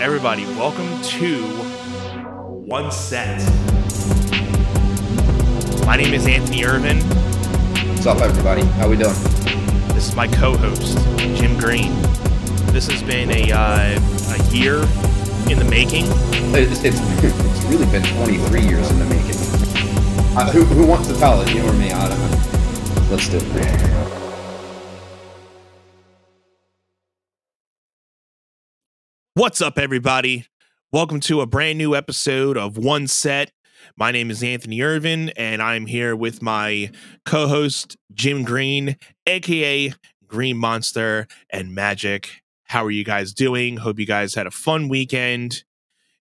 Everybody, welcome to One Set. My name is Anthony Irvin. What's up, everybody? How we doing? This is my co-host, Jim Green. This has been a year in the making. It's really been 23 years in the making. Who wants to tell it? You or me? I don't know. Let's do it. What's up, everybody? Welcome to a brand new episode of One Set. My name is Anthony Irvin, and I'm here with my co-host, Jim Green, aka Green Monster and Magic. How are you guys doing? Hope you guys had a fun weekend.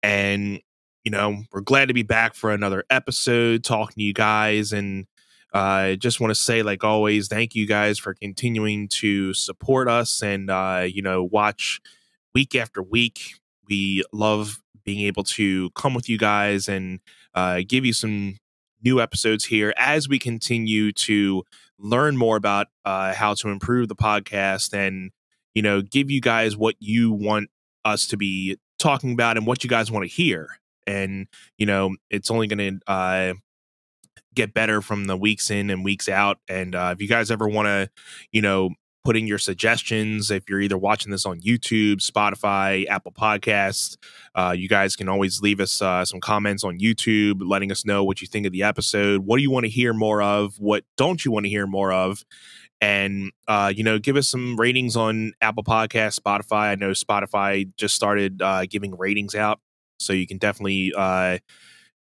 And, we're glad to be back for another episode, talking to you guys. And I just want to say, like always, thank you guys for continuing to support us and, watch week after week. We love being able to come with you guys and give you some new episodes here as we continue to learn more about how to improve the podcast and, give you guys what you want us to be talking about and what you guys want to hear. And, it's only going to get better from the weeks in and weeks out. And if you guys ever want to, put in your suggestions, if you're either watching this on YouTube, Spotify, Apple Podcasts, you guys can always leave us some comments on YouTube, letting us know what you think of the episode. What do you want to hear more of? What don't you want to hear more of? And, give us some ratings on Apple Podcasts, Spotify. I know Spotify just started giving ratings out, so you can definitely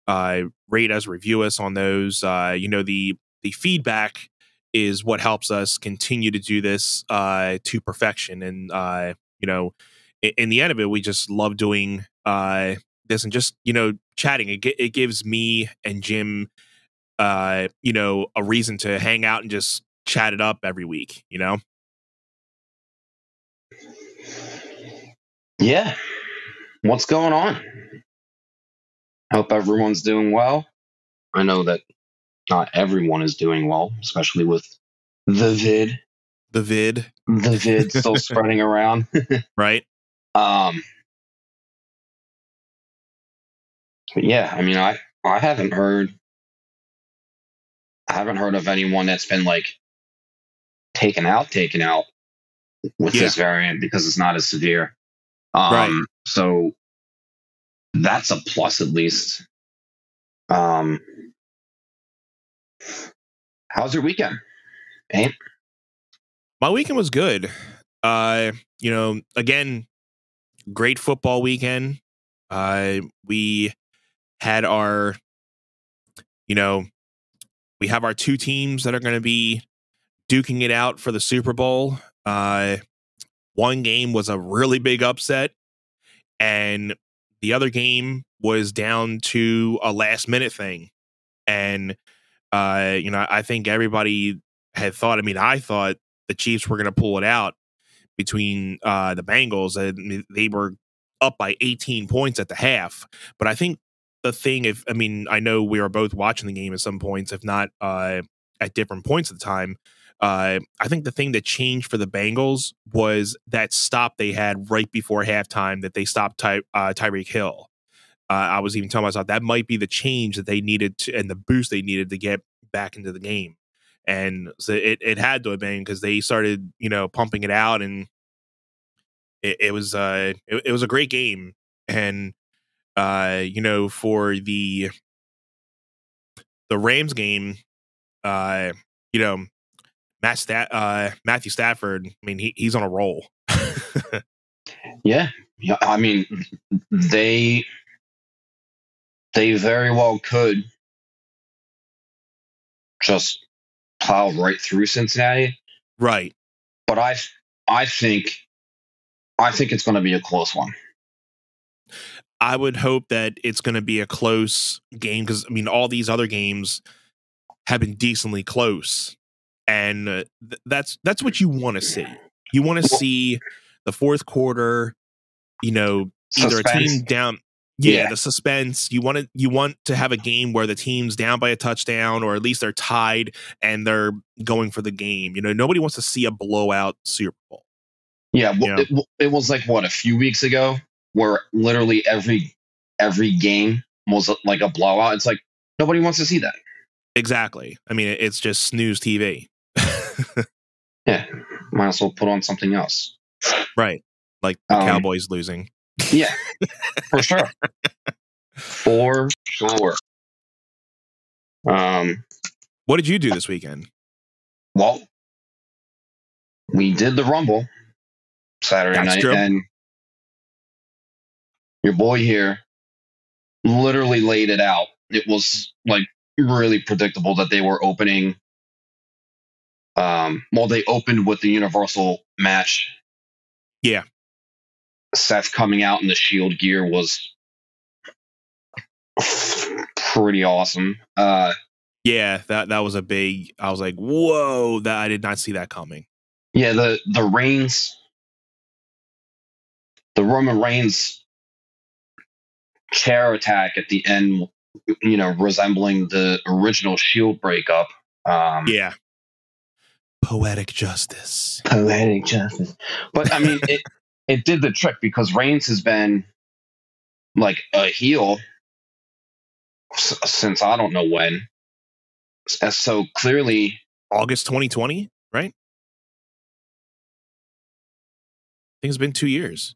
rate us, review us on those. The feedback is what helps us continue to do this to perfection. And, in the end of it, we just love doing this and just, chatting. It gives me and Jim, a reason to hang out and just chat it up every week, Yeah. What's going on? Hope everyone's doing well. I know that not everyone is doing well, especially with the vid. The vid still spreading around. Right. But yeah, I mean, I haven't heard of anyone that's been like taken out with this variant because it's not as severe. Right. So that's a plus at least. How's your weekend, Ant? My weekend was good. Again, great football weekend. We had our, we have our two teams that are going to be duking it out for the Super Bowl. One game was a really big upset, and the other game was down to a last minute thing. And I think everybody had thought, I thought the Chiefs were going to pull it out between the Bengals. They were up by 18 points at the half. But I think the thing, I know we were both watching the game at some points, if not at different points at the time. I think the thing that changed for the Bengals was that stop they had right before halftime, that they stopped Tyreek Hill. I was even telling myself that might be the change that they needed and the boost they needed to get back into the game. And so it had to have been because they started, pumping it out, and it was a great game. And for the Rams game, Matthew Stafford, he's on a roll. Yeah. I mean, they very well could just plow right through Cincinnati. Right. But I think it's going to be a close one. I would hope that it's going to be a close game because, all these other games have been decently close. And that's what you want to see. You want to see the fourth quarter, either suspense. A team down. Yeah, the suspense. You want to have a game where the team's down by a touchdown, or at least they're tied and they're going for the game. Nobody wants to see a blowout Super Bowl. Yeah, it was like a few weeks ago where literally every game was like a blowout. It's like nobody wants to see that. Exactly. I mean, it's just snooze TV. Yeah, might as well put on something else. Right. Like the Cowboys losing. Yeah, for sure. For sure. What did you do this weekend? Well, we did the Rumble Saturday That's night, true. and your boy here literally laid it out. It was like really predictable that they were opening. Well, they opened with the Universal match. Yeah. Seth coming out in the Shield gear was pretty awesome. Yeah, that was a big. I was like, whoa! That I did not see that coming. Yeah, the Reigns, the Roman Reigns chair attack at the end, resembling the original Shield breakup. Yeah. Poetic justice. Poetic justice. But I mean, it did the trick because Reigns has been like a heel since I don't know when. So clearly, August 2020, right? I think it's been 2 years.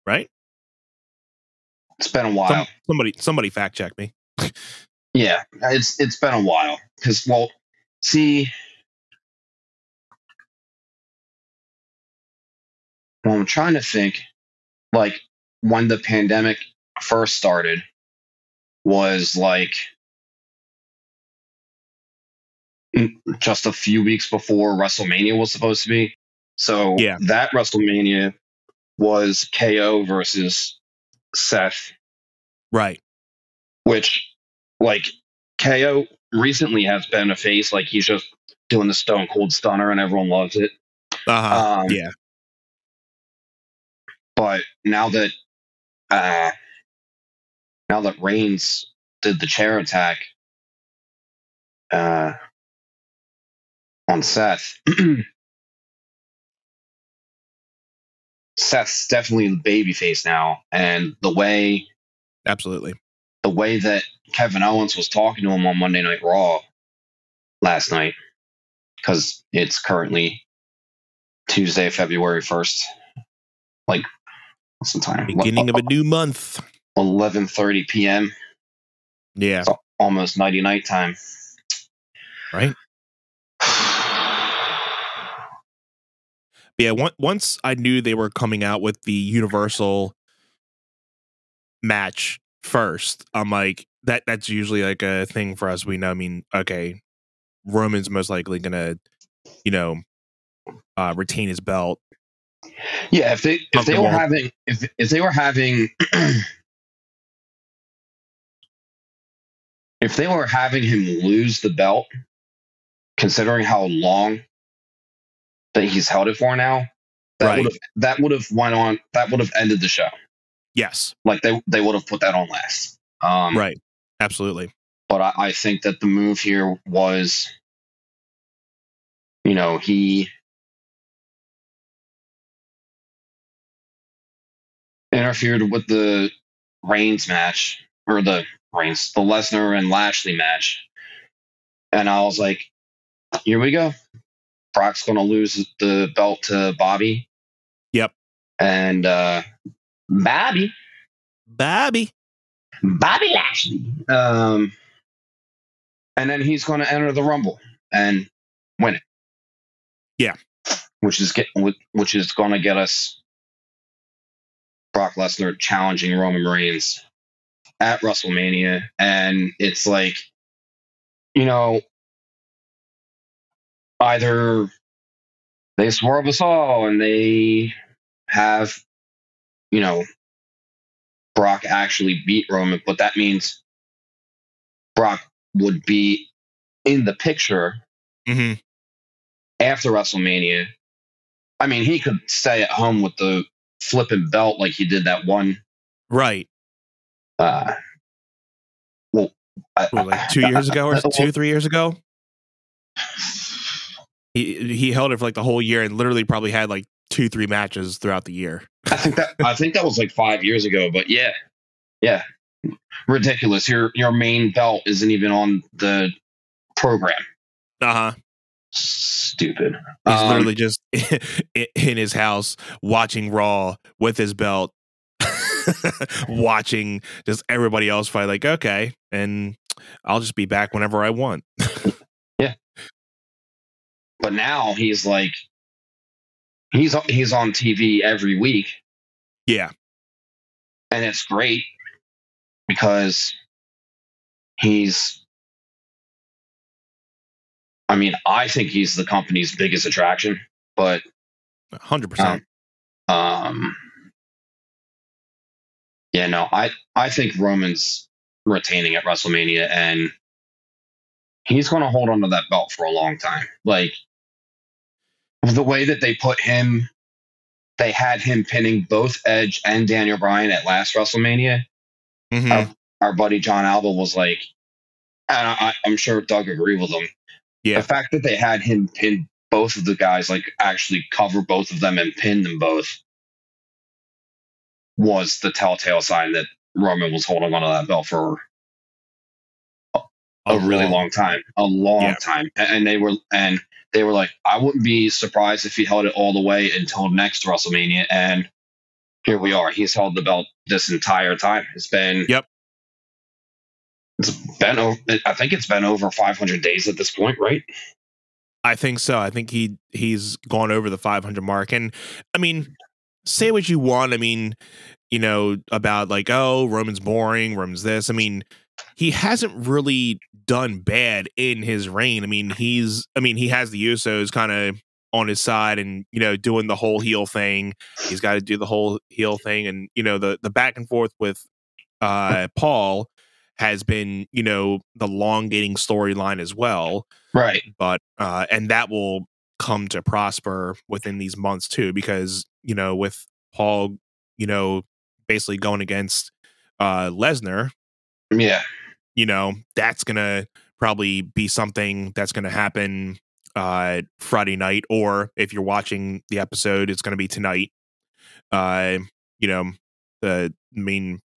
Right? it's been a while. Somebody fact check me. Yeah, it's been a while because, well, see, well, I'm trying to think, like when the pandemic first started was like just a few weeks before WrestleMania was supposed to be. So Yeah. that WrestleMania was KO versus Seth, Right. which like KO recently has been a face. Like he's just doing the Stone Cold Stunner and everyone loves it. Yeah. But now that Reigns did the chair attack on Seth, Seth's definitely the babyface now, and Absolutely. the way that Kevin Owens was talking to him on Monday Night Raw last night, because it's currently Tuesday, February 1st. Like, what's the time? Beginning of a new month. 11:30 p.m. Yeah. It's almost nighty night time. Right. Yeah. Once I knew they were coming out with the Universal match first, I'm like, that's usually like a thing for us. We know. I mean, okay, Roman's most likely gonna, retain his belt. Yeah, if they were having if they were having if they were having him lose the belt, considering how long that he's held it for now, that would have ended the show. Yes. Like they would have put that on last. Right. Absolutely. But I think that the move here was, he interfered with the Reigns match, or the Lesnar and Lashley match. And I was like, here we go. Brock's going to lose the belt to Bobby. Yep. And Bobby Lashley. And then he's going to enter the Rumble and win it. Yeah. Which is going to get us Brock Lesnar challenging Roman Reigns at WrestleMania. And it's like, either they swerve us all and they have, Brock actually beat Roman, but that means Brock would be in the picture after WrestleMania. I mean, he could stay at home with the flipping belt like he did that one. Right. Well, like 2 years ago or 3 years ago. He held it for like the whole year and literally probably had like 2-3 matches throughout the year. I think that was like 5 years ago, but yeah, ridiculous. Your main belt isn't even on the program. Stupid. He's literally just in his house watching Raw with his belt, watching just everybody else fight. Like, okay, and I'll just be back whenever I want. Yeah, but now he's like, he's on TV every week. Yeah, and it's great because he's. I mean, I think he's the company's biggest attraction, but 100%. Yeah, no, I think Roman's retaining at WrestleMania, and he's going to hold on to that belt for a long time. Like the way that they put him, they had him pinning both Edge and Daniel Bryan at last WrestleMania. Mm-hmm. Our buddy John Alba was like, and I'm sure Doug agreed with him. Yeah, the fact that they had him pin both of the guys, like actually cover both of them and pin them both, was the telltale sign that Roman was holding onto that belt for a really long time, time. And they were like, I wouldn't be surprised if he held it all the way until next WrestleMania. And here we are. He's held the belt this entire time. It's been I think it's been over 500 days at this point, right? I think so. I think he's gone over the 500 mark. And I mean, say what you want. I mean, you know, about like, oh, Roman's boring, Roman's this. I mean, he hasn't really done bad in his reign. I mean, he has the Usos kind of on his side and, you know, doing the whole heel thing. He's got to do the whole heel thing. And, you know, the back and forth with Paul has been, you know, the elongating storyline as well. Right. But, and that will come to prosper within these months too, because, you know, with Paul, you know, basically going against Lesnar. Yeah. You know, that's going to probably be something that's going to happen Friday night, or if you're watching the episode, it's going to be tonight. You know,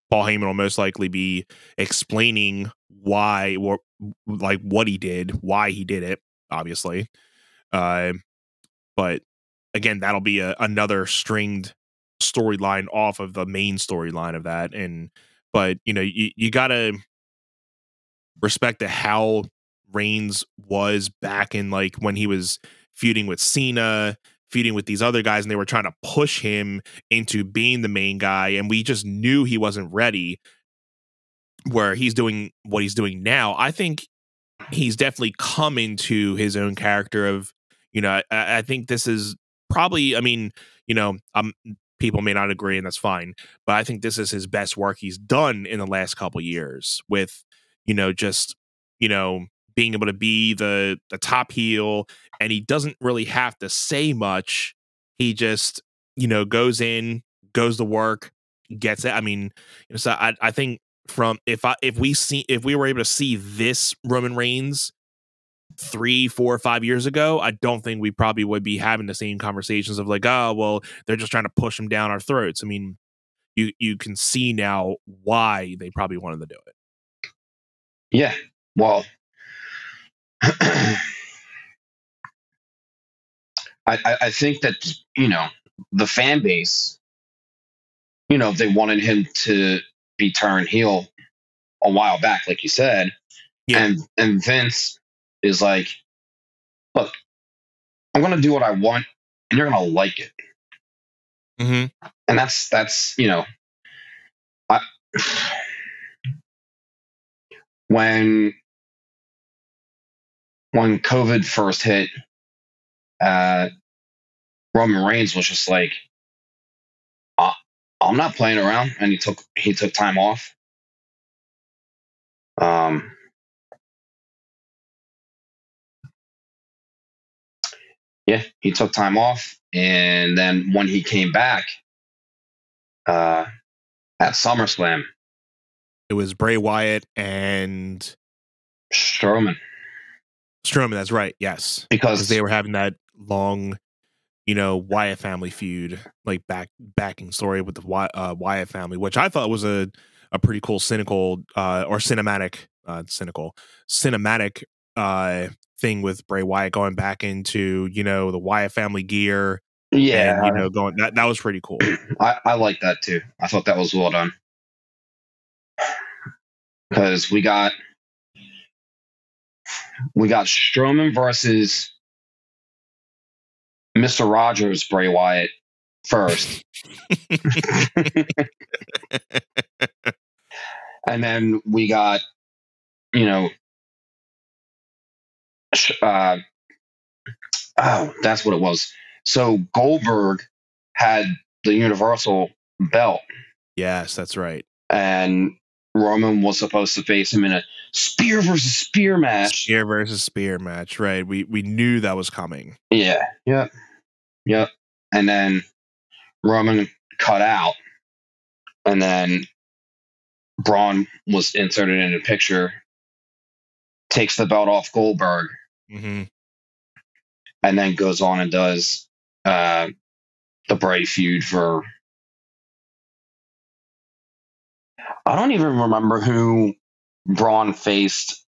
Paul Heyman will most likely be explaining why, or like what he did, why he did it, obviously. But again, that'll be another stringed storyline off of the main storyline of that. But you know, you gotta respect to how Reigns was back in like when he was feuding with Cena, feuding with these other guys, and they were trying to push him into being the main guy, and we just knew he wasn't ready. Where he's doing what he's doing now, I think he's definitely come into his own character of, you know, I think this is probably, I mean, you know, people may not agree and that's fine, but I think this is his best work he's done in the last couple years with, you know, just, you know, being able to be the top heel, and he doesn't really have to say much. He just, you know, goes in, goes to work, gets it. I mean, you know, so I think from if we were able to see this Roman Reigns 3, 4, 5 years ago, I don't think we probably would be having the same conversations of like, oh, well, they're just trying to push him down our throats. I mean, you can see now why they probably wanted to do it. Yeah. Well, I think that, you know, the fan base, you know, they wanted him to be turned heel a while back, like you said. Yeah. And Vince is like, look, I'm going to do what I want, and you're going to like it. Mm-hmm. And that's, you know, when COVID first hit, Roman Reigns was just like, I'm not playing around, and he took time off. Yeah, he took time off, and then when he came back at SummerSlam, it was Bray Wyatt and Strowman. That's right. Yes, Because they were having that long, Wyatt family feud, like backing story with the Wyatt family, which I thought was a pretty cool cynical or cinematic thing with Bray Wyatt going back into the Wyatt family gear and Yeah, going that was pretty cool. I like that too. I thought that was well done because we got Strowman versus Mr. Rogers Bray Wyatt first, and then we got uh, oh, that's what it was. So Goldberg had the Universal belt, Yes, that's right. and Roman was supposed to face him in a spear versus spear match. Spear versus spear match, right? We knew that was coming. Yeah, yep. And then Roman cut out, and then Braun was inserted in the picture, takes the belt off Goldberg, Mm-hmm. and then goes on and does the Bray feud for. I don't even remember who Braun faced,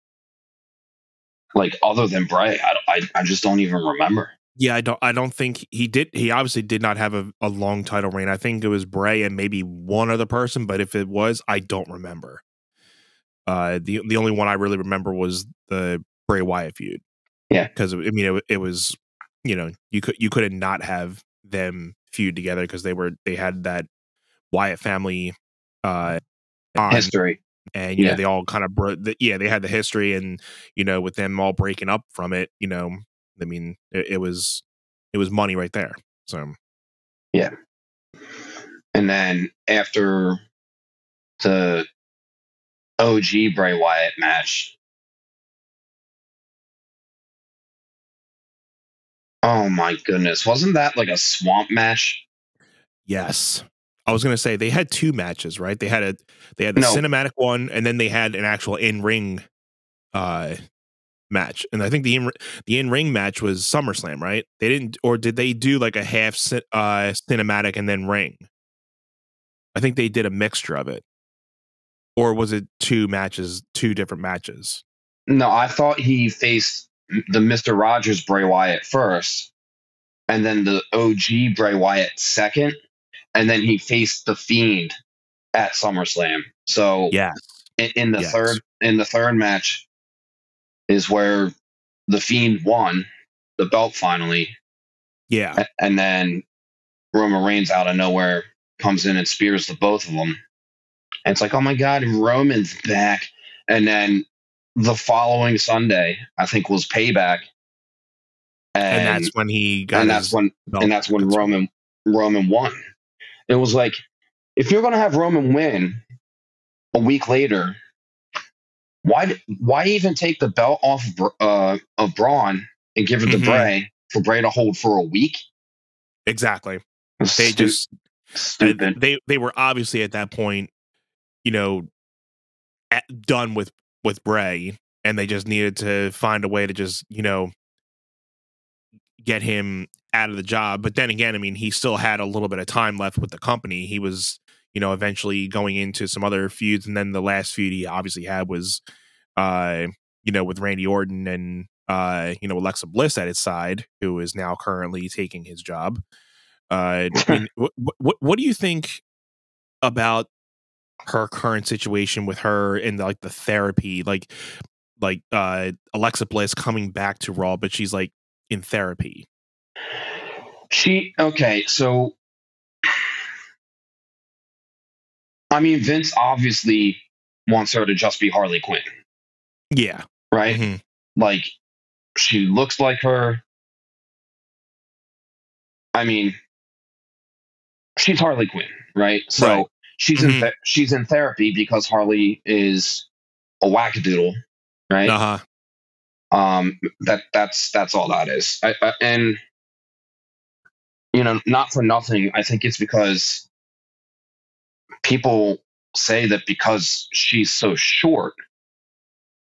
like other than Bray. I just don't even remember. Yeah, I don't think he did. He obviously did not have a long title reign. I think it was Bray and maybe one other person, but if it was, I don't remember. The only one I really remember was the Bray Wyatt feud. Yeah, because it was you could not have them feud together because they had that Wyatt family on, history. and Yeah. they all kind of they had the history, and with them all breaking up from it, I mean it was money right there. So Yeah. And then after the OG Bray Wyatt match, oh my goodness, wasn't that like a swamp match? yes, I was gonna say they had two matches, right? They had the No. cinematic one, and then they had an actual in-ring match, and I think the in-ring match was SummerSlam, right? They didn't, or did they do like a half cinematic and then ring? I think they did a mixture of it, or was it two different matches? No, I thought he faced the Mr. Rogers Bray Wyatt first, and then the OG Bray Wyatt second, and then he faced the Fiend at SummerSlam. So Yes, in the third match is where the Fiend won the belt finally. Yeah, And then Roman Reigns out of nowhere comes in and spears the both of them. And it's like, oh my God, Roman's back. And then the following Sunday, I think, was Payback. and that's when he got and that's when Roman won. It was like, if you're gonna have Roman win a week later, why even take the belt off of Braun and give it to Bray for Bray to hold for a week? Exactly. They stupid. They were obviously at that point, done with Bray, and they just needed to find a way to just get him out of the job. But then again, I mean, he still had a little bit of time left with the company. He was eventually going into some other feuds, and then the last feud he obviously had was with Randy Orton and Alexa Bliss at his side, who is now currently taking his job. I mean, what do you think about her current situation with her and like the therapy, like Alexa Bliss coming back to Raw, but she's like in therapy? So I mean, Vince obviously wants her to just be Harley Quinn. Yeah. Right? Mm-hmm. Like, she looks like her. I mean, she's Harley Quinn, right? So right. She's in therapy because Harley is a wackadoodle, right? That's all that is. And not for nothing, I think it's because people say that because she's so short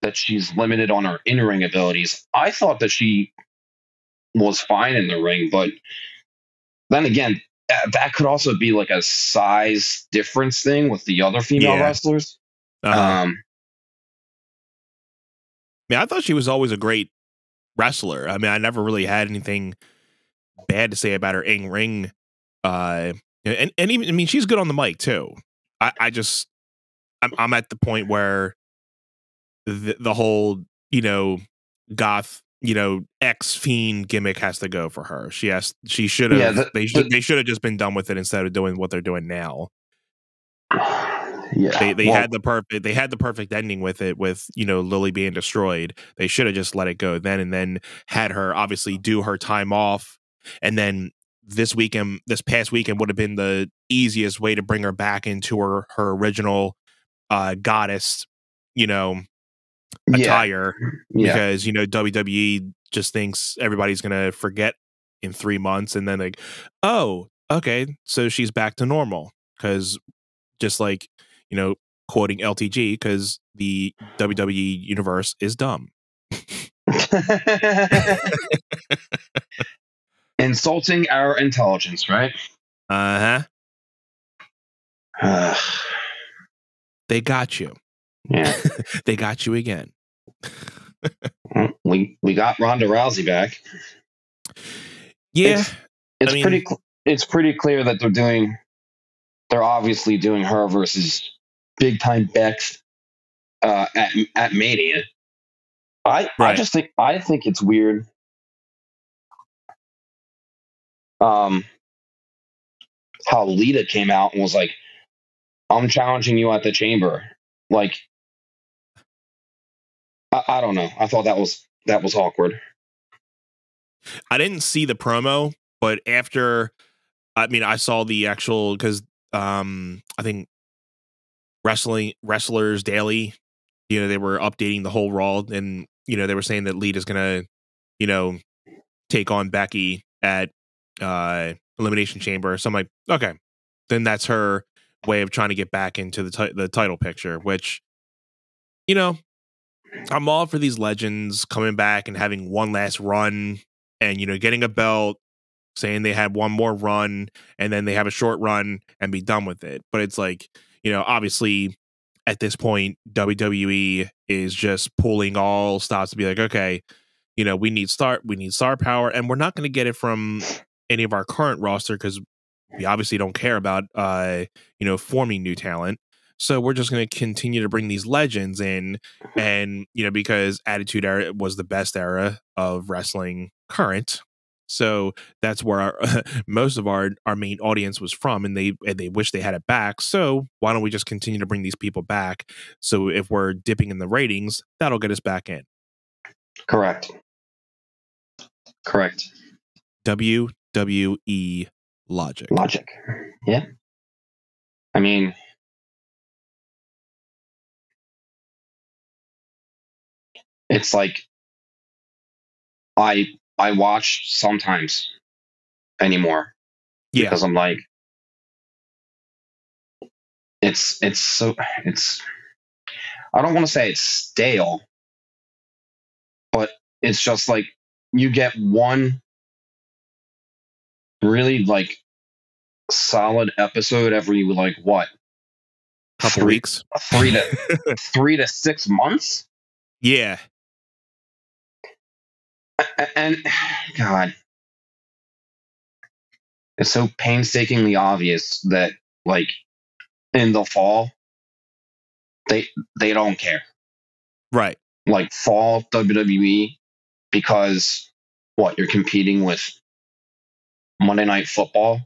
that she's limited on her in-ring abilities. I thought that she was fine in the ring, but then again, that could also be like a size difference thing with the other female Yeah. wrestlers. I mean, I thought she was always a great wrestler. I mean, I never really had anything bad to say about her in ring. And even, I mean, she's good on the mic too. I'm at the point where the whole, goth, ex fiend gimmick has to go for her. She should have, they should have just been done with it instead of doing what they're doing now. Yeah, they had the perfect ending with it, with Lily being destroyed. They should have just let it go then, and then had her obviously do her time off, and then this past weekend would have been the easiest way to bring her back into her original goddess attire, because WWE just thinks everybody's gonna forget in 3 months, and then like, oh, okay, so she's back to normal, because just like, quoting LTG, because the WWE universe is dumb. Insulting our intelligence, right? They got you. Yeah. They got you again. We got Ronda Rousey back. Yeah. It's pretty clear that they're obviously doing her versus big time Bex at Mania. I think it's weird. How Lita came out and was like, "I'm challenging you at the Chamber." Like, I don't know. I thought that was awkward. I didn't see the promo, but after, I mean, I saw the actual, because I think Wrestlers Daily, they were updating the whole Raw, and they were saying that Lita's gonna, take on Becky at Elimination Chamber. So I'm like, okay, then that's her way of trying to get back into the title picture, which, I'm all for these legends coming back and having one last run, and getting a belt, saying they had one more run, and then they have a short run and be done with it. But it's like, obviously at this point, WWE is just pulling all stops to be like, okay, we need star power, and we're not going to get it from any of our current roster, because we obviously don't care about forming new talent. So we're just going to continue to bring these legends in, and because Attitude Era was the best era of wrestling current, so that's where most of our main audience was from, and they wish they had it back. So why don't we just continue to bring these people back? So if we're dipping in the ratings, that'll get us back in. Correct. WWE logic. Yeah. I mean, it's like I watch sometimes anymore. Yeah. Because I'm like, it's I don't want to say it's stale, but it's just like you get one really like solid episode every like what? Couple weeks. 3 to 6 months? Yeah. And God, it's so painstakingly obvious that like in the fall they don't care. Right. Like fall WWE, because what, you're competing with Monday Night Football?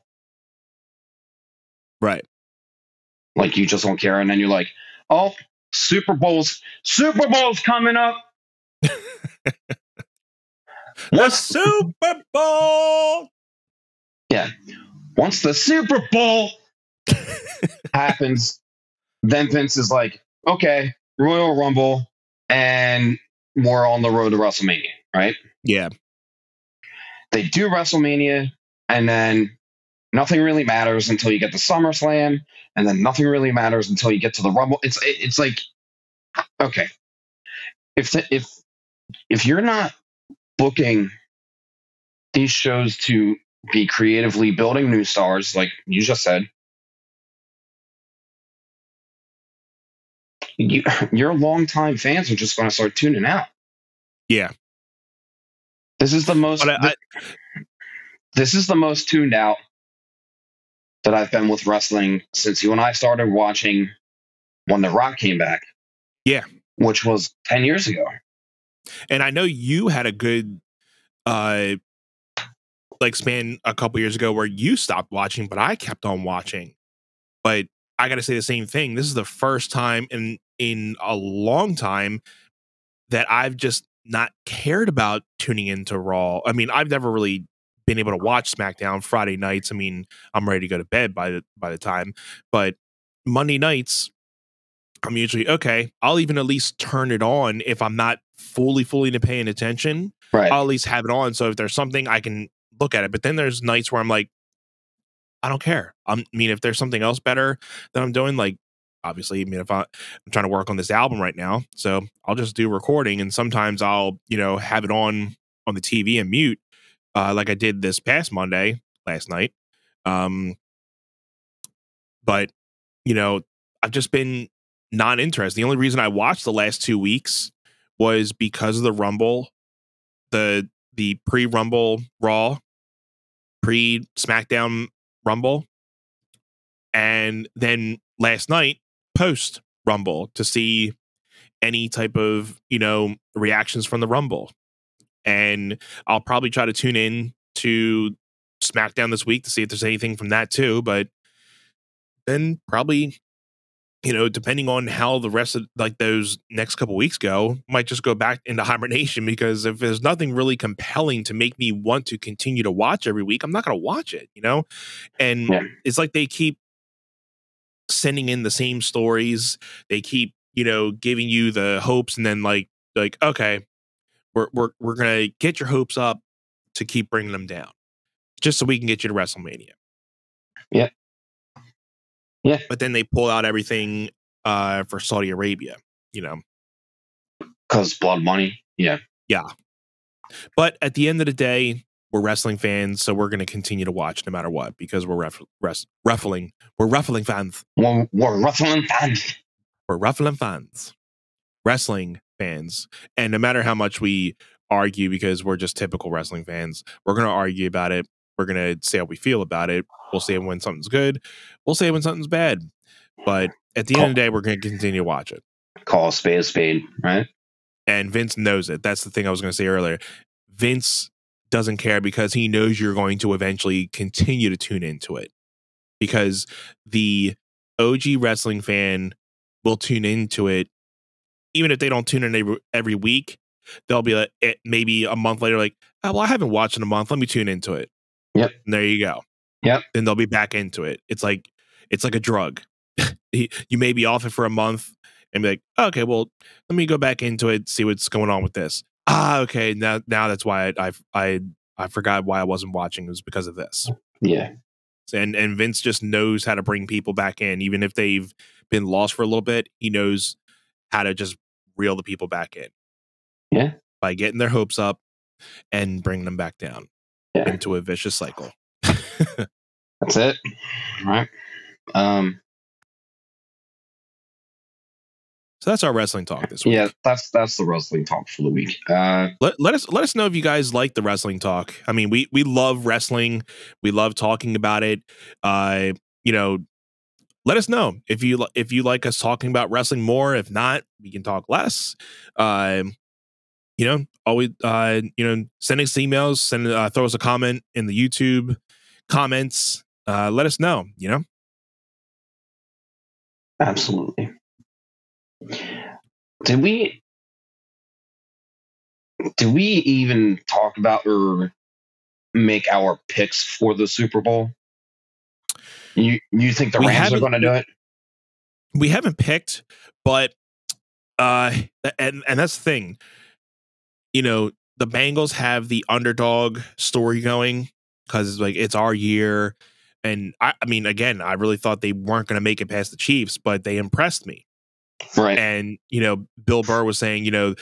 Right. Like you just don't care, and then you're like, oh, Super Bowl's coming up. The Super Bowl. Yeah. Once the Super Bowl happens, then Vince is like, okay, Royal Rumble, and we're on the road to WrestleMania, right? Yeah. They do WrestleMania, and then nothing really matters until you get to SummerSlam, and then nothing really matters until you get to the Rumble. It's like, okay, if you're not booking these shows to be creatively building new stars, like you just said. Your longtime fans are just going to start tuning out. Yeah. This is the most. But This is the most tuned out that I've been with wrestling since you and I started watching when The Rock came back. Yeah. Which was 10 years ago. And I know you had a good like span a couple years ago where you stopped watching, but I kept on watching. But I got to say the same thing. This is the first time in a long time that I've just not cared about tuning into Raw. I mean, I've never really been able to watch SmackDown Friday nights. I mean, I'm ready to go to bed by the time, but Monday nights, I'm usually okay. I'll even at least turn it on if I'm not fully paying attention. Right. I'll at least have it on, so if there's something I can look at it. But then there's nights where I'm like, I don't care. I mean, if there's something else better that I'm doing, like obviously, I mean, if I'm trying to work on this album right now, so I'll just do recording, and sometimes I'll have it on the TV and mute, like I did this past Monday last night. But I've just been not interested. The only reason I watched the last 2 weeks was because of the Rumble, the pre-Rumble Raw, pre-SmackDown Rumble, and then last night post Rumble to see any type of reactions from the Rumble. And I'll probably try to tune in to SmackDown this week to see if there's anything from that too. But then probably, depending on how the rest of like those next couple weeks go, might just go back into hibernation, because if there's nothing really compelling to make me want to continue to watch every week, I'm not going to watch it, And it's like they keep sending in the same stories. They keep, giving you the hopes, and then like, okay, we're going to get your hopes up to keep bringing them down just so we can get you to WrestleMania. Yeah. Yeah. But then they pull out everything for Saudi Arabia, because blood money. Yeah. Yeah. But at the end of the day, we're wrestling fans, so we're going to continue to watch no matter what, because we're ruffling. We're ruffling fans. We're ruffling fans. We're ruffling fans. Wrestling fans. And no matter how much we argue, because we're just typical wrestling fans, we're going to argue about it. We're going to say how we feel about it. We'll say when something's good. We'll say when something's bad. But at the end of the day, we're going to continue to watch it. Call a spade, right? And Vince knows it. That's the thing I was going to say earlier. Vince doesn't care, because he knows you're going to eventually continue to tune into it, because the OG wrestling fan will tune into it. Even if they don't tune in every week, they'll be like, maybe a month later, like, oh, well, I haven't watched in a month. Let me tune into it. Yep. And there you go. Yep. Then they'll be back into it. It's like a drug. You may be off it for a month and be like, okay, well, let me go back into it, see what's going on with this. Okay, now that's why I forgot why I wasn't watching. It was because of this. Yeah. And Vince just knows how to bring people back in, even if they've been lost for a little bit. He knows how to just reel the people back in. Yeah. By getting their hopes up and bringing them back down into a vicious cycle. That's it. All right. So that's our wrestling talk this week. Yeah, that's the wrestling talk for the week. Let us know if you guys like the wrestling talk. I mean, we love wrestling. We love talking about it. Let us know if you like us talking about wrestling more. If not, we can talk less. Always send us emails, throw us a comment in the YouTube comments. Let us know, Absolutely. Did we even talk about or make our picks for the Super Bowl? You think the Rams are going to do it? We haven't picked, but and that's the thing. The Bengals have the underdog story going, because it's our year. And I mean, again, I really thought they weren't going to make it past the Chiefs, but they impressed me. Right. And, Bill Burr was saying, the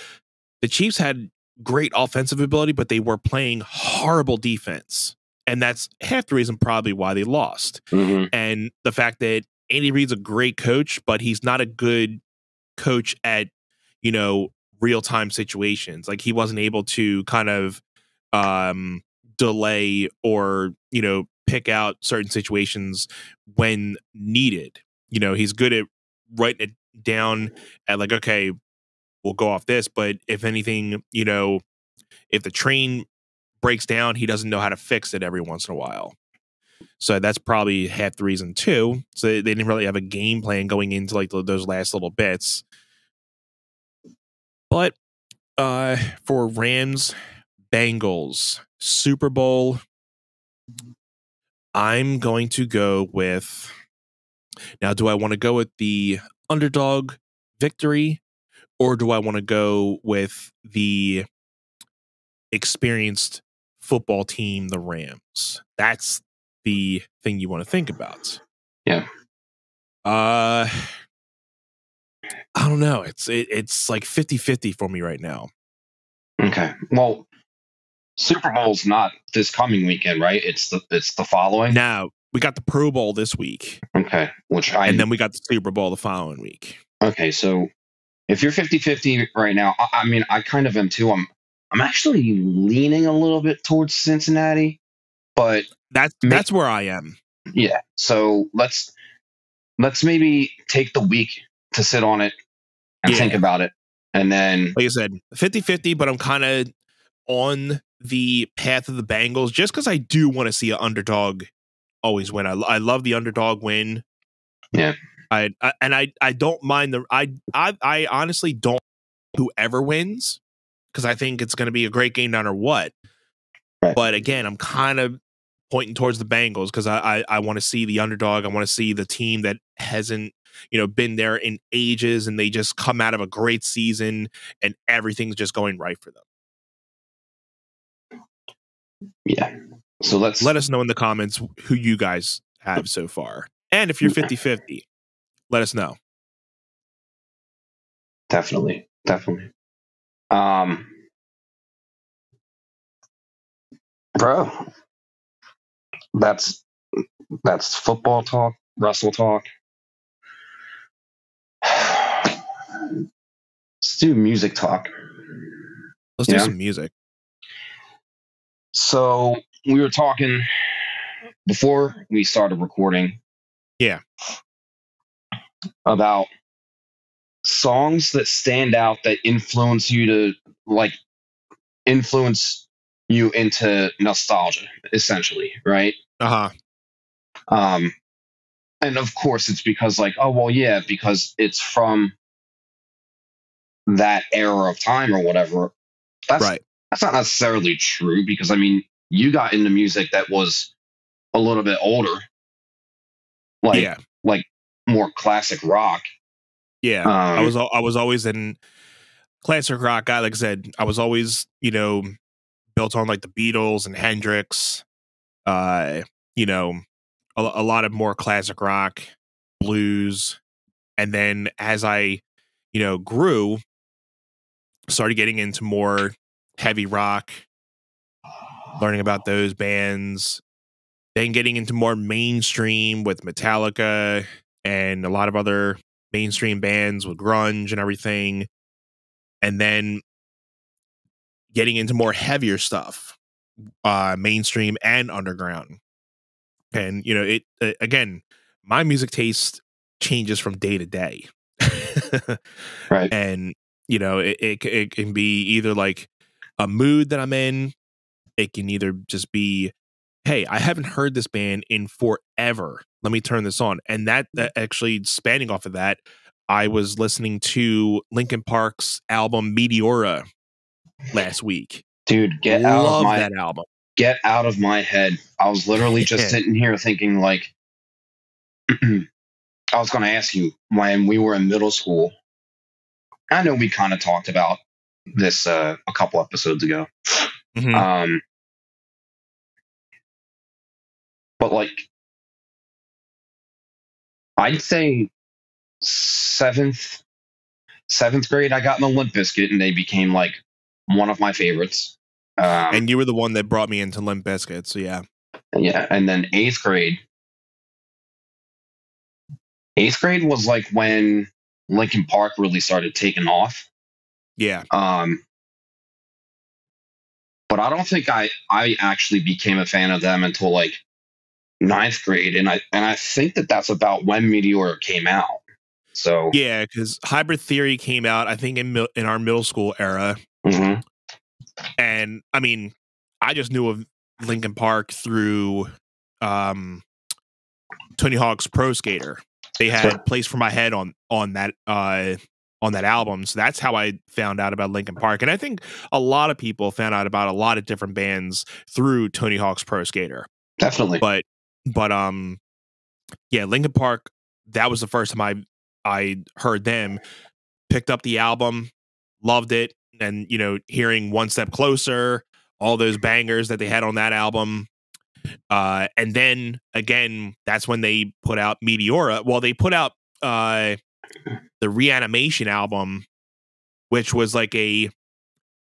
Chiefs had great offensive ability, but they were playing horrible defense. And that's half the reason probably why they lost. Mm-hmm. And the fact that Andy Reid's a great coach, but he's not a good coach at, real time situations. Like he wasn't able to kind of delay or, pick out certain situations when needed. He's good at writing it down at like, okay, we'll go off this. But if anything, if the train breaks down, he doesn't know how to fix it every once in a while. So that's probably half the reason too. So they didn't really have a game plan going into like those last little bits. But for Rams, Bengals, Super Bowl, I'm going to go with. Now, do I want to go with the underdog victory, or do I want to go with the experienced football team, the Rams? That's the thing you want to think about. Yeah. I don't know. It's like 50-50 for me right now. Okay. Well, Super Bowl's not this coming weekend, right? It's the following. Now we got the Pro Bowl this week. Okay. And then we got the Super Bowl the following week. Okay, so if you're 50-50 right now, I mean, I kind of am too. I'm actually leaning a little bit towards Cincinnati, but that's where I am. Yeah. So let's maybe take the week to sit on it and think about it. And then, like I said, 50-50, but I'm kind of on the path of the Bengals just because I do want to see an underdog always win. I love the underdog win. Yeah. I don't mind I honestly don't whoever wins because I think it's going to be a great game no matter what. Right. But again, I'm kind of pointing towards the Bengals because I want to see the underdog. I want to see the team that hasn't been there in ages and they just come out of a great season and everything's just going right for them. Yeah. So let us know in the comments who you guys have so far. And if you're 50-50, let us know. Definitely. Bro, that's football talk, wrestle talk. Let's do music talk. Let's do some music. So we were talking before we started recording. Yeah. About songs that stand out that influence you into nostalgia, essentially, right? And of course it's because because it's from that era of time or whatever. That's not necessarily true because I mean you got into music that was a little bit older, like more classic rock. Yeah, I was always in classic rock guy. Like I said, I was always built on like the Beatles and Hendrix. A lot of more classic rock, blues, and then as I grew, started getting into more heavy rock, learning about those bands, then getting into more mainstream with Metallica and a lot of other mainstream bands with grunge and everything, and then getting into more heavier stuff, mainstream and underground. And again, my music taste changes from day to day. Right. And it can be either like a mood that I'm in. It can either just be, hey, I haven't heard this band in forever. Let me turn this on. And that actually spanning off of that, I was listening to Linkin Park's album Meteora last week. Dude, get out of my head. I was literally just sitting here thinking like I was going to ask you when we were in middle school. I know we kind of talked about this a couple episodes ago. Mm-hmm. But like I'd say seventh grade, I got in the Limp Bizkit and they became like one of my favorites. And you were the one that brought me into Limp Bizkit, so yeah. Yeah, and then eighth grade. Eighth grade was like when Linkin Park really started taking off. Yeah. But I don't think I actually became a fan of them until like ninth grade, and I think that's about when Meteor came out. So Yeah, because Hybrid Theory came out, I think, in our middle school era. mhm. And I mean, I just knew of Linkin Park through Tony Hawk's Pro Skater. They So had Place for My Head on that album. So that's how I found out about Linkin Park. And I think a lot of people found out about a lot of different bands through Tony Hawk's Pro Skater. definitely, But yeah, Linkin Park, that was the first time I heard them, picked up the album, loved it, and hearing One Step Closer, all those bangers that they had on that album. And then again, that's when they put out Meteora. Well, they put out the Reanimation album, which was like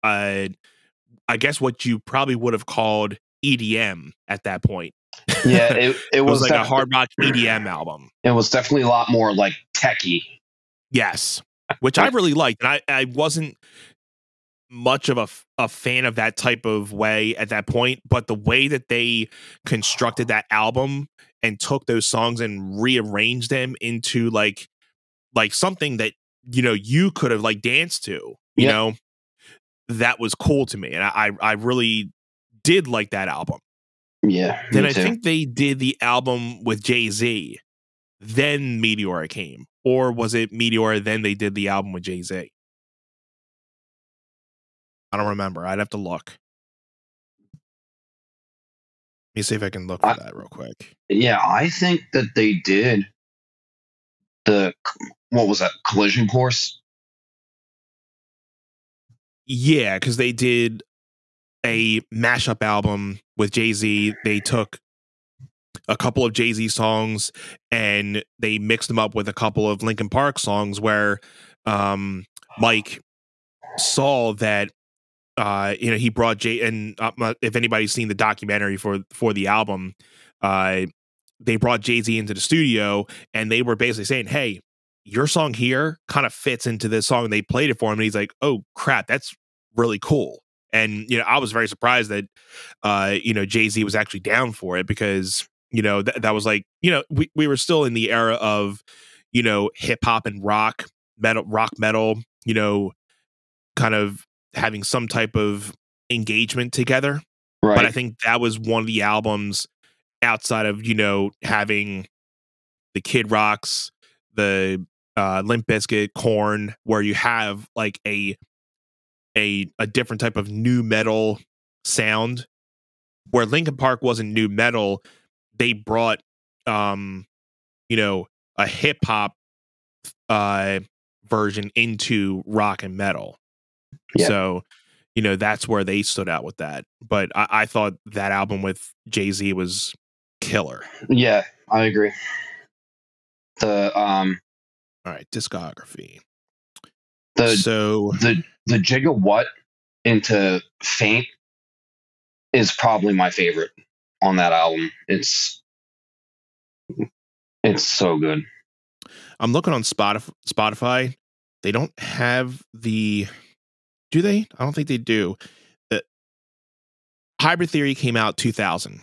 I guess what you probably would have called EDM at that point. yeah, it It was was like a hard rock EDM album. it was definitely a lot more like techie. Yes, which I really liked, and I wasn't much of a fan of that type of way at that point, but the way that they constructed that album and took those songs and rearranged them into like something that you could have like danced to, Yep. that was cool to me, and I really did like that album. Yeah, Then me I too. think they did the album with Jay-Z, then Meteora came, or was it Meteora then they did the album with Jay-Z? I don't remember. I'd have to look. Let me see if I can look for that real quick. Yeah, I think that they did the what was that, Collision Course? Yeah, because they did a mashup album with Jay-Z. They took a couple of Jay-Z songs and they mixed them up with a couple of Linkin Park songs where Mike saw that he brought Jay, and if anybody's seen the documentary for the album, they brought Jay-Z into the studio and they were basically saying, hey, your song here kind of fits into this song. And they played it for him and he's like, oh crap, that's really cool. And I was very surprised that Jay-Z was actually down for it, because that was like, we were still in the era of hip hop and rock metal, kind of having some type of engagement together. Right. But I think that was one of the albums outside of having the Kid Rocks, the Limp Bizkit, Korn, where you have like a different type of new metal sound. Where Linkin Park wasn't new metal, they brought a hip hop version into rock and metal. Yeah. So that's where they stood out with that. But I thought that album with Jay-Z was killer. Yeah, I agree. The all right, discography. The Gigawatt into Faint is probably my favorite on that album. It's so good. I'm looking on Spotify. They don't have the. Do they? I don't think they do. Hybrid Theory came out 2000.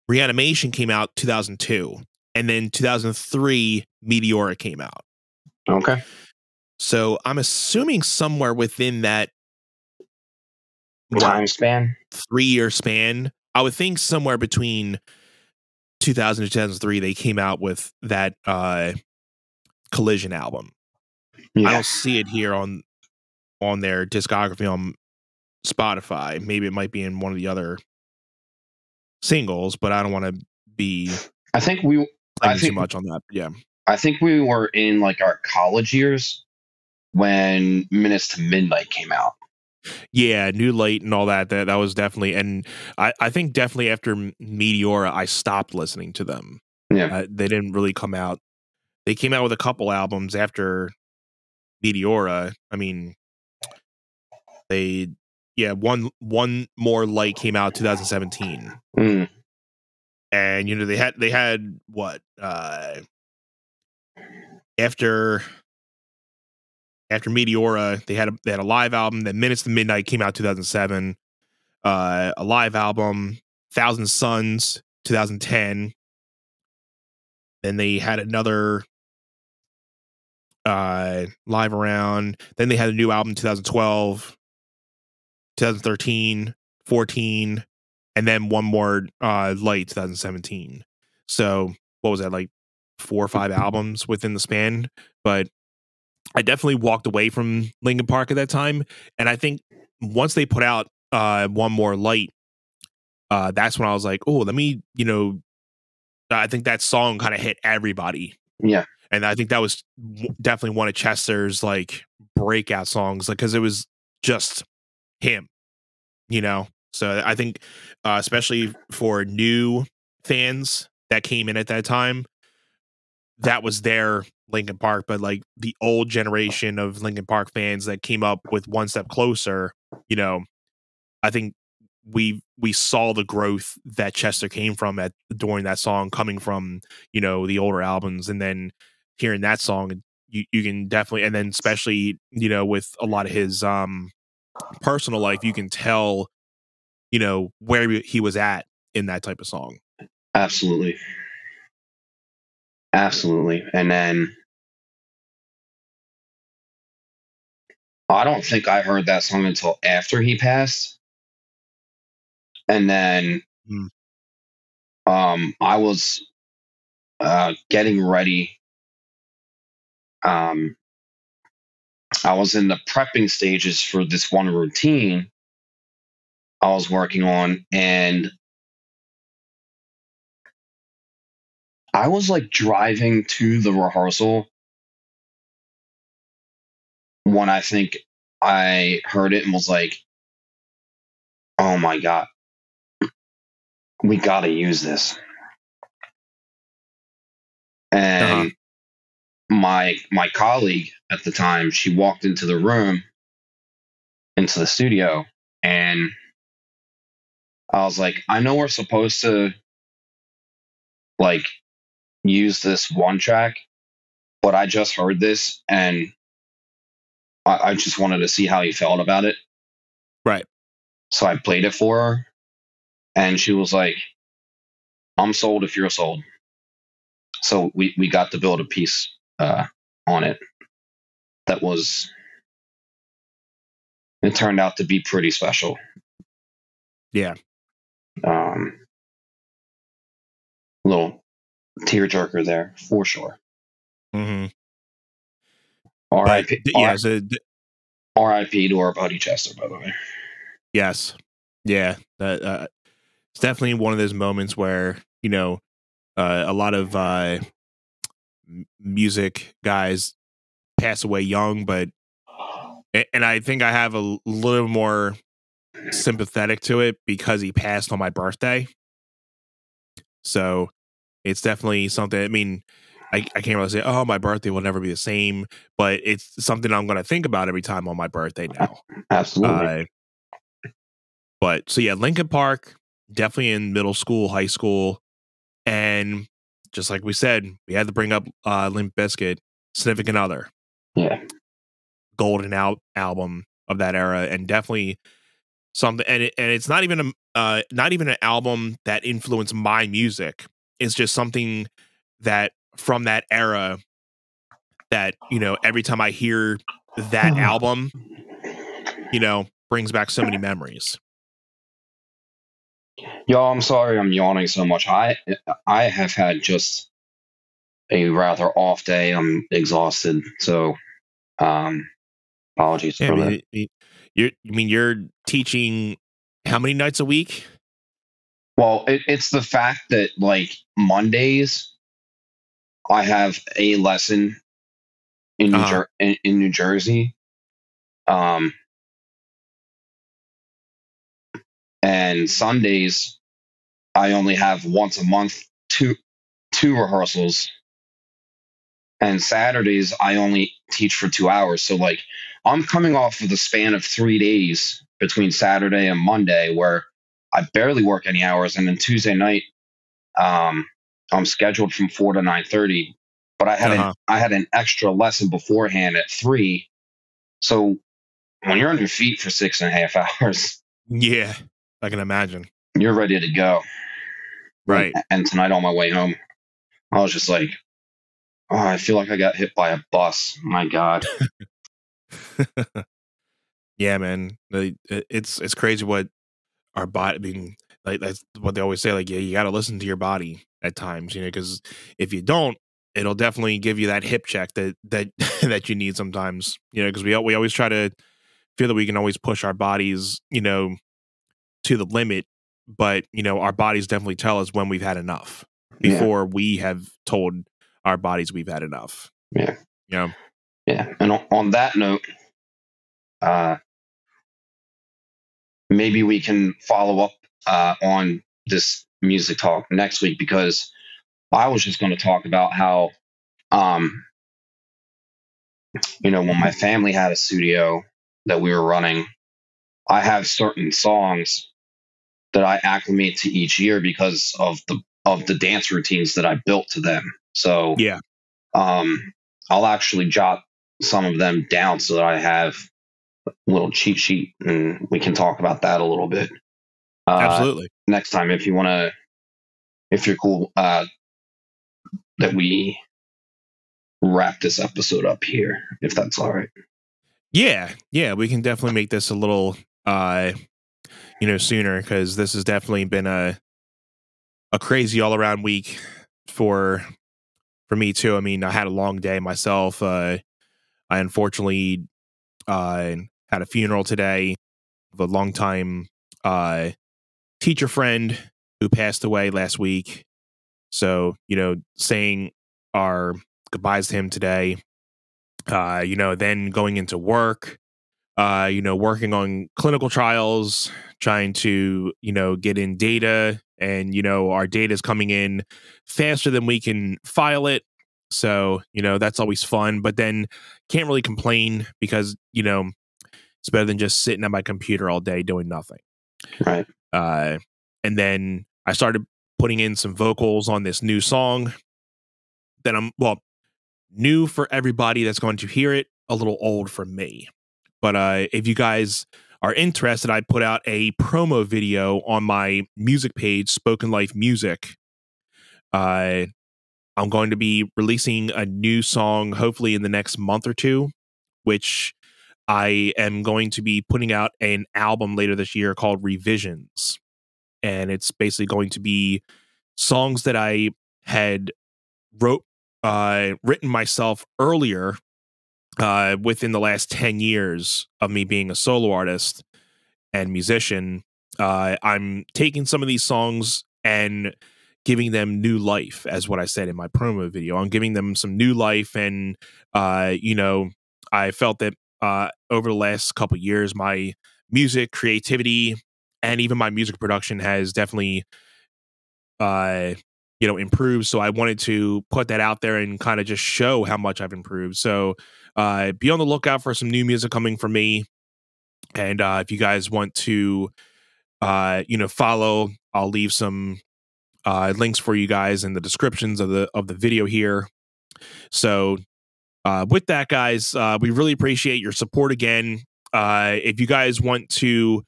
Reanimation came out 2002. And then 2003, Meteora came out. Okay. So I'm assuming somewhere within that time span, 3-year span, I would think somewhere between 2000 to 2003, they came out with that Collision album. Yeah. I don't see it here on their discography on Spotify. Maybe it might be in one of the other singles, but I don't want to be. I think too much on that. Yeah, I think we were in like our college years when Minutes to Midnight came out. Yeah, New Light and all that. That was definitely, and I think definitely after Meteora, I stopped listening to them. Yeah, they didn't really come out. They came out with a couple albums after Meteora. I mean, one more Light came out 2017. and they had what after Meteora, they had a live album. Then Minutes to Midnight came out 2007. A live album, Thousand Suns 2010. Then they had another live around. Then they had a new album 2012, 2013, 14, and then one more late 2017. So what was that, like 4 or 5 albums within the span? But I definitely walked away from Linkin Park at that time, and I think once they put out One More Light, that's when I was like, oh, let me, I think that song kind of hit everybody. Yeah. And I think that was definitely one of Chester's like breakout songs, like, because it was just him, So I think, especially for new fans that came in at that time, that was their Linkin Park. But like the old generation of Linkin Park fans that came up with One Step Closer, I think we saw the growth that Chester came from during that song, coming from the older albums, and then hearing that song, you can definitely, and then especially with a lot of his personal life, you can tell where he was at in that type of song. Absolutely. And then I don't think I heard that song until after he passed. And then I was getting ready. I was in the prepping stages for this one routine I was working on, and I was like driving to the rehearsal when I think I heard it and was like, oh my God, we got to use this. And my colleague at the time, she walked into the room, into the studio, and I was like, I know we're supposed to like use this one track, but I just heard this and I just wanted to see how he felt about it. Right. So I played it for her, and she was like, I'm sold if you're sold. So we got to build a piece on it that was, it turned out to be pretty special. Yeah. Little tearjerker there for sure. Mm-hmm. R.I.P. R.I.P. to our buddy Chester, by the way. Yes. Yeah. It's definitely one of those moments where, a lot of music guys pass away young, and I think I have a little more sympathetic to it because he passed on my birthday. So it's definitely something. I mean, I can't really say, oh, my birthday will never be the same, but it's something I'm going to think about every time on my birthday now. Absolutely. But so yeah, Linkin Park, definitely in middle school, high school, and just like we said, we had to bring up Limp Bizkit, Significant Other. Yeah. Golden album of that era, and definitely something. And it's not even an album that influenced my music. It's just something that from that era that every time I hear that album, brings back so many memories. Y'all, I'm sorry I'm yawning so much. I have had just a rather off day. I'm exhausted, so apologies for that. You're teaching how many nights a week? Well, it's the fact that like Mondays, I have a lesson in New Jersey, and Sundays I only have once a month two rehearsals, and Saturdays I only teach for 2 hours. So like I'm coming off of the span of 3 days between Saturday and Monday where I barely work any hours, and then Tuesday night I'm scheduled from 4 to 9:30, but I had an extra lesson beforehand at 3. So when you're on your feet for 6.5 hours, Yeah, I can imagine. you're ready to go. Right. And tonight on my way home, I was just like, oh, I feel like I got hit by a bus. My God. Yeah, man. It's crazy what our body. I mean, like that's what they always say. Like, yeah, you got to listen to your body at times, because if you don't, it'll definitely give you that hip check that that you need sometimes. Because we always try to feel that we can always push our bodies, to the limit, but our bodies definitely tell us when we've had enough Yeah. before we have told our bodies we've had enough. Yeah. Yeah. Yeah. And on that note, maybe we can follow up on this music talk next week, because I was just going to talk about how, when my family had a studio that we were running, I have certain songs that I acclimate to each year because of the dance routines that I built to them. So Yeah. I'll actually jot some of them down so that I have a little cheat sheet, and we can talk about that a little bit. Absolutely. Next time, if you're cool, that we wrap this episode up here, if that's all right. Yeah, we can definitely make this a little sooner, because this has definitely been a crazy all around week for me too. I mean, I had a long day myself. I unfortunately had a funeral today of a longtime teacher friend who passed away last week. So, saying our goodbyes to him today, then going into work, working on clinical trials, trying to, get in data, and, our data is coming in faster than we can file it. So, that's always fun, but then can't really complain because, it's better than just sitting at my computer all day doing nothing. Right. And then I started putting in some vocals on this new song that new for everybody that's going to hear it, a little old for me. But if you guys are interested, I put out a promo video on my music page, Spoken Life Music. I'm going to be releasing a new song, hopefully in the next month or two, which I am going to be putting out an album later this year called Revisions. And it's basically going to be songs that I had written myself earlier within the last 10 years of me being a solo artist and musician. I'm taking some of these songs and giving them new life, as what I said in my promo video. I'm giving them some new life, and I felt that over the last couple years, my music creativity and even my music production has definitely improved. So I wanted to put that out there and kind of just show how much I've improved. So be on the lookout for some new music coming from me. And if you guys want to follow, I'll leave some links for you guys in the descriptions of the video here. So with that, guys, we really appreciate your support again. If you guys want to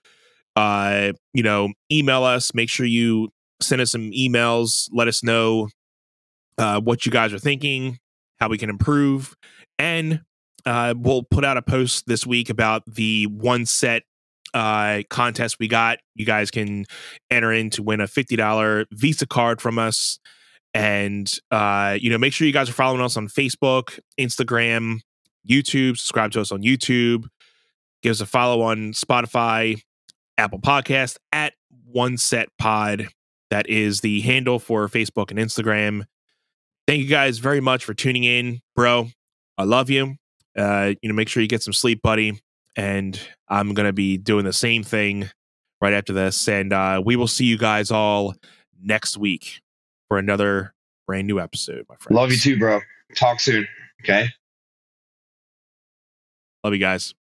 email us, make sure you send us some emails, let us know what you guys are thinking, how we can improve, and we'll put out a post this week about the one set contest we got. You guys can enter in to win a $50 Visa card from us. And make sure you guys are following us on Facebook, Instagram, YouTube. Subscribe to us on YouTube. Give us a follow on Spotify, Apple Podcast at One Set Pod. That is the handle for Facebook and Instagram. Thank you guys very much for tuning in, bro. I love you. Make sure you get some sleep, buddy. And I'm going to be doing the same thing right after this. And we will see you guys all next week for another brand new episode, my friends. Love you too, bro. Talk soon. Okay. Love you guys.